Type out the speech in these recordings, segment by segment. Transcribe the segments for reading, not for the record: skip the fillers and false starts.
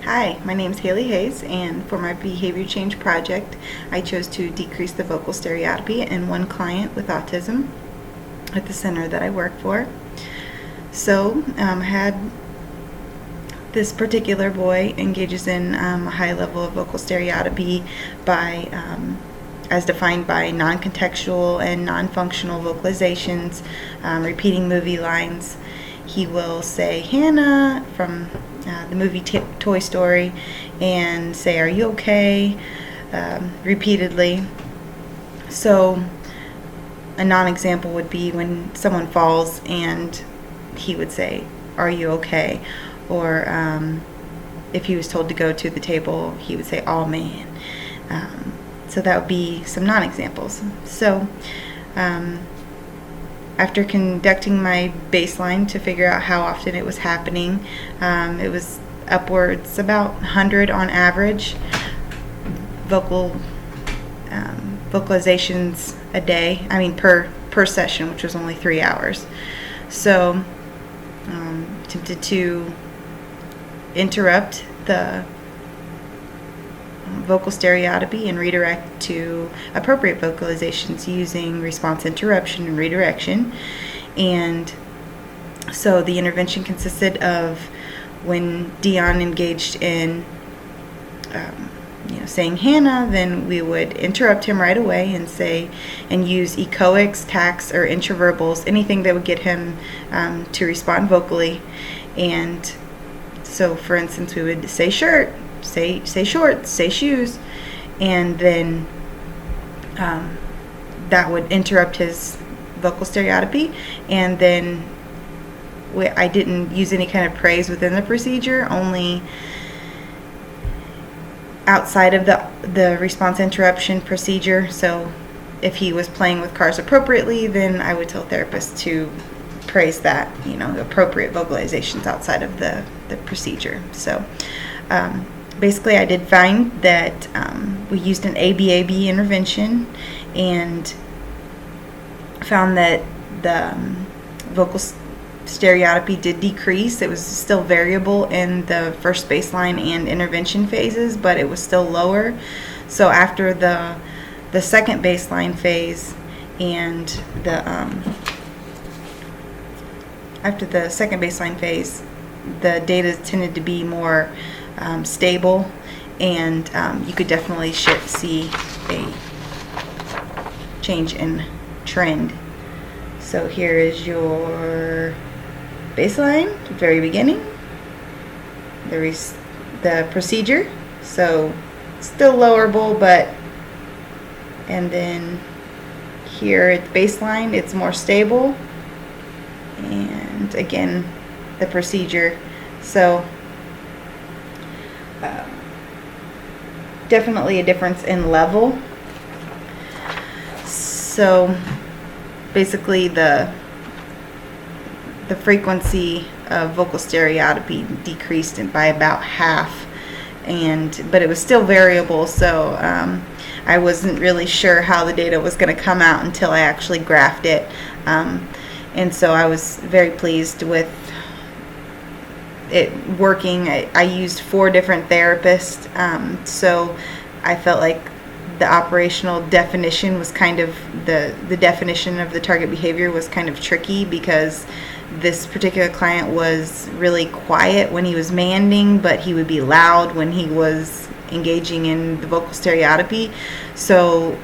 Hi, my name is Haley Hayes, and for my behavior change project, I chose to decrease the vocal stereotypy in one client with autism at the center that I work for. So, I had this particular boy engages in a high level of vocal stereotypy by as defined by non-contextual and non-functional vocalizations, repeating movie lines. He will say Hannah from the movie Toy Story and say, "Are you okay?" Repeatedly. So a non-example would be when someone falls and he would say, "Are you okay?" Or if he was told to go to the table, he would say, "Oh man." So that would be some non-examples. So after conducting my baseline to figure out how often it was happening, it was upwards about 100 on average vocalizations a day. I mean per session, which was only 3 hours. So attempted to interrupt the vocal stereotypy and redirect to appropriate vocalizations using response interruption and redirection. And so the intervention consisted of when Dion engaged in saying Hannah, then we would interrupt him right away and say and use echoics, tacks, or intraverbals, anything that would get him to respond vocally. And so for instance, we would say shirt, say shorts, say shoes, and then that would interrupt his vocal stereotypy. And then I didn't use any kind of praise within the procedure, only outside of the response interruption procedure. So if he was playing with cars appropriately, then I would tell therapists to praise that, appropriate vocalizations outside of the procedure. So basically, I did find that we used an ABAB intervention and found that the vocal stereotypy did decrease. It was still variable in the first baseline and intervention phases, but it was still lower. So after the second baseline phase and after the second baseline phase, the data tended to be more stable, and you could definitely see a change in trend. So here is your baseline, the very beginning, the procedure. So still lowerable, and then here at baseline, it's more stable, and again, the procedure. So definitely a difference in level. So basically the frequency of vocal stereotypy decreased by about half, but it was still variable. So I wasn't really sure how the data was going to come out until I actually graphed it, and so I was very pleased with it working. I used 4 different therapists, so I felt like the operational definition was kind of the definition of the target behavior was kind of tricky, because this particular client was really quiet when he was manding, but he would be loud when he was engaging in the vocal stereotypy. So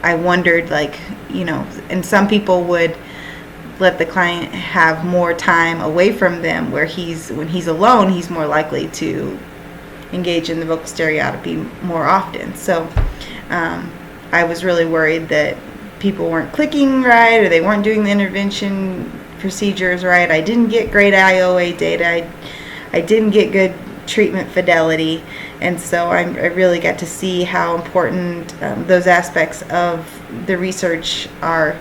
I wondered, and some people would let the client have more time away from them, where when he's alone, he's more likely to engage in the vocal stereotypy more often. So I was really worried that people weren't clicking right, or they weren't doing the intervention procedures right. I didn't get great IOA data. I didn't get good treatment fidelity, and so I really got to see how important those aspects of the research are,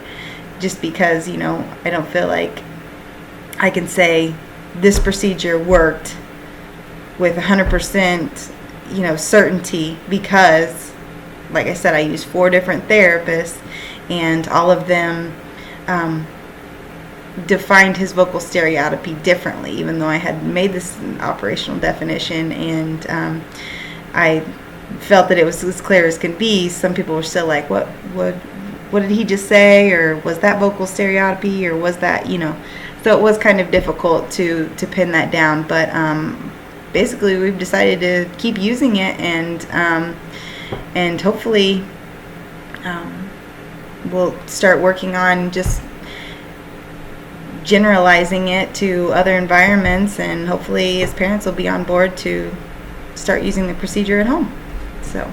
just because I don't feel like I can say this procedure worked with 100% certainty, because like I said, I used 4 different therapists, and all of them defined his vocal stereotypy differently, even though I had made this operational definition, and I felt that it was as clear as can be. Some people were still like, what did he just say, or was that vocal stereotypy, or was that, so it was kind of difficult to pin that down. But basically we've decided to keep using it, and hopefully we'll start working on just generalizing it to other environments, and hopefully his parents will be on board to start using the procedure at home. So